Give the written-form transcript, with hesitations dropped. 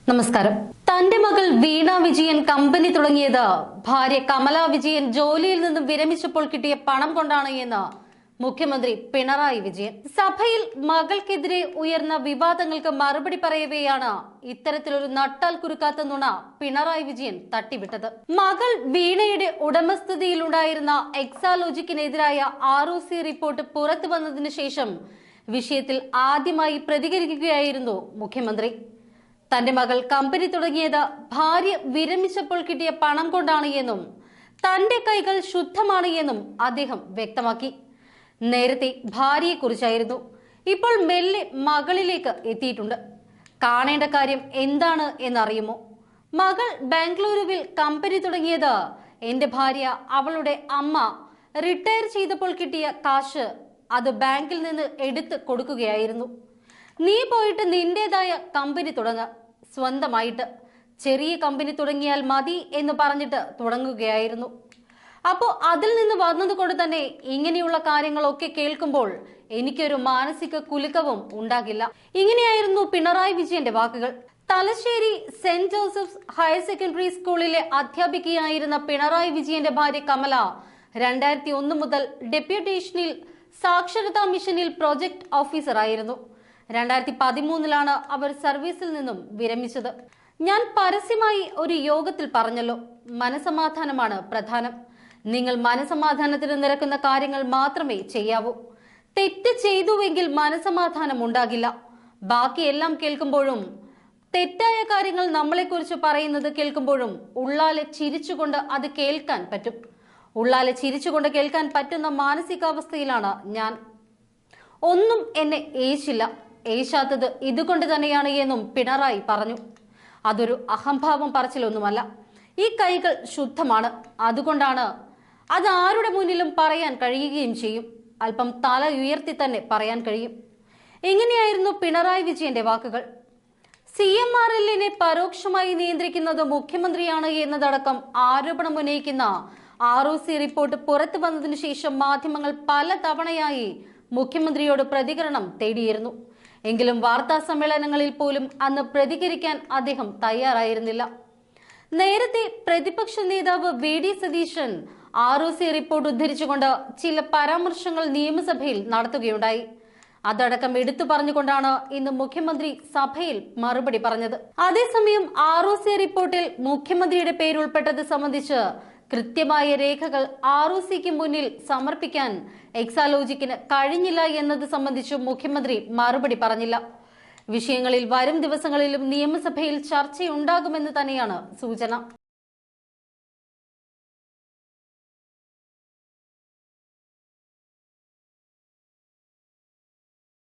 നമസ്കാരം. തന്റെ മകൾ വീണ വിജയൻ കമ്പനി തുടങ്ങിയത് ഭാര്യ കമല വിജയൻ ജോലിയിൽ നിന്നും വിരമിച്ചപ്പോൾ കിട്ടിയ പണം കൊണ്ടാണ് എന്ന് മുഖ്യമന്ത്രി പിണറായി വിജയൻ. സഭയിൽ മകൾക്കെതിരെ ഉയർന്ന വിവാദങ്ങൾക്ക് മറുപടി പറയവെയാണ് ഇത്തരത്തിലൊരു നട്ടാൽ കുരുക്കാത്ത നുണ പിണറായി വിജയൻ തട്ടിവിട്ടത്. മകൾ വീണയുടെ ഉടമസ്ഥതയിലുണ്ടായിരുന്ന എക്സാലോജിക്കിനെതിരായ ROC റിപ്പോർട്ട് പുറത്തു വന്നതിന് ശേഷം വിഷയത്തിൽ ആദ്യമായി പ്രതികരിക്കുകയായിരുന്നു മുഖ്യമന്ത്രി. തന്റെ മകൾ കമ്പനി തുടങ്ങിയത് ഭാര്യ വിരമിച്ചപ്പോൾ കിട്ടിയ പണം കൊണ്ടാണ് എന്നും തന്റെ കൈകൾ ശുദ്ധമാണ് എന്നും അദ്ദേഹം വ്യക്തമാക്കി. നേരത്തെ ഭാര്യയെക്കുറിച്ചായിരുന്നു, ഇപ്പോൾ മെല്ലെ മകളിലേക്ക് എത്തിയിട്ടുണ്ട്. കാണേണ്ട കാര്യം എന്താണ് എന്നറിയുമോ? മകൾ ബാംഗ്ലൂരുവിൽ കമ്പനി തുടങ്ങിയത് എന്റെ ഭാര്യ അവളുടെ അമ്മ റിട്ടയർ ചെയ്തപ്പോൾ കിട്ടിയ കാശ് അത് ബാങ്കിൽ നിന്ന് എടുത്ത് കൊടുക്കുകയായിരുന്നു. നീ പോയിട്ട് നിന്റേതായ കമ്പനി തുടങ്ങ, സ്വന്തമായിട്ട് ചെറിയ കമ്പനി തുടങ്ങിയാൽ മതി എന്ന് പറഞ്ഞിട്ട് തുടങ്ങുകയായിരുന്നു. അപ്പോൾ അതിൽ നിന്ന് വന്നതുകൊണ്ട് തന്നെ ഇങ്ങനെയുള്ള കാര്യങ്ങളൊക്കെ കേൾക്കുമ്പോൾ എനിക്കൊരു മാനസിക കുലുക്കവും ഉണ്ടാകില്ല. ഇങ്ങനെയായിരുന്നു പിണറായി വിജയന്റെ വാക്കുകൾ. Thalassery saint Joseph's higher secondary സ്കൂളിലെ അധ്യാപികയായിരുന്ന പിണറായി വിജയന്റെ ഭാര്യ കമല 2001 മുതൽ ഡെപ്യൂട്ടേഷനിൽ സാക്ഷരതാ മിഷനിൽ പ്രൊജക്ട് ഓഫീസറായിരുന്നു. 2013 അവർ സർവീസിൽ നിന്നും വിരമിച്ചത്. ഞാൻ പരസ്യമായി ഒരു യോഗത്തിൽ പറഞ്ഞല്ലോ, മനസമാധാനമാണ് പ്രധാനം. നിങ്ങൾ മനസമാധാനത്തിന് നിരക്കുന്ന കാര്യങ്ങൾ മാത്രമേ ചെയ്യാവൂ. തെറ്റ് ചെയ്തുവെങ്കിൽ മനസമാധാനം ഉണ്ടാകില്ല. ബാക്കിയെല്ലാം കേൾക്കുമ്പോഴും തെറ്റായ കാര്യങ്ങൾ നമ്മളെക്കുറിച്ച് പറയുന്നത് കേൾക്കുമ്പോഴും ഉള്ളാലെ ചിരിച്ചുകൊണ്ട് അത് കേൾക്കാൻ പറ്റും. ഉള്ളാലെ ചിരിച്ചുകൊണ്ട് കേൾക്കാൻ പറ്റുന്ന മാനസികാവസ്ഥയിലാണ് ഞാൻ. ഒന്നും എന്നെ ഏശില്ല, ഏശാത്തത് ഇതുകൊണ്ട് തന്നെയാണ് എന്നും പിണറായി പറഞ്ഞു. അതൊരു അഹംഭാവം പറച്ചിലൊന്നുമല്ല. ഈ കൈകൾ ശുദ്ധമാണ്, അതുകൊണ്ടാണ് അത് ആരുടെ മുന്നിലും പറയാൻ കഴിയുകയും ചെയ്യും. അല്പം തല ഉയർത്തി തന്നെ പറയാൻ കഴിയും. ഇങ്ങനെയായിരുന്നു പിണറായി വിജയന്റെ വാക്കുകൾ. CMRLനെ പരോക്ഷമായി നിയന്ത്രിക്കുന്നത് മുഖ്യമന്ത്രിയാണ് എന്നതടക്കം ആരോപണം ഉന്നയിക്കുന്ന ROC റിപ്പോർട്ട് പുറത്തു വന്നതിനു ശേഷം മാധ്യമങ്ങൾ പല തവണയായി മുഖ്യമന്ത്രിയോട് പ്രതികരണം തേടിയിരുന്നു. എങ്കിലും വാർത്താ സമ്മേളനങ്ങളിൽ പോലും അന്ന് പ്രതികരിക്കാൻ അദ്ദേഹം തയ്യാറായിരുന്നില്ല. നേരത്തെ പ്രതിപക്ഷ നേതാവ് VD സതീശൻ ROC റിപ്പോർട്ട് ഉദ്ധരിച്ചുകൊണ്ട് ചില പരാമർശങ്ങൾ നിയമസഭയിൽ നടത്തുകയുണ്ടായി. അതടക്കം എടുത്തു പറഞ്ഞുകൊണ്ടാണ് ഇന്ന് മുഖ്യമന്ത്രി സഭയിൽ മറുപടി പറഞ്ഞത്. അതേസമയം ROC റിപ്പോർട്ടിൽ മുഖ്യമന്ത്രിയുടെ പേരുൾപ്പെട്ടത് സംബന്ധിച്ച് കൃത്യമായ രേഖകൾ ROCക്ക് മുന്നിൽ സമർപ്പിക്കാൻ എക്സാലോജിക്കിന് കഴിഞ്ഞില്ല എന്നത് സംബന്ധിച്ച് മുഖ്യമന്ത്രി മറുപടി പറഞ്ഞില്ല. വിഷയങ്ങളിൽ വരും ദിവസങ്ങളിലും നിയമസഭയിൽ ചർച്ചയുണ്ടാകുമെന്ന് തന്നെയാണ് സൂചന.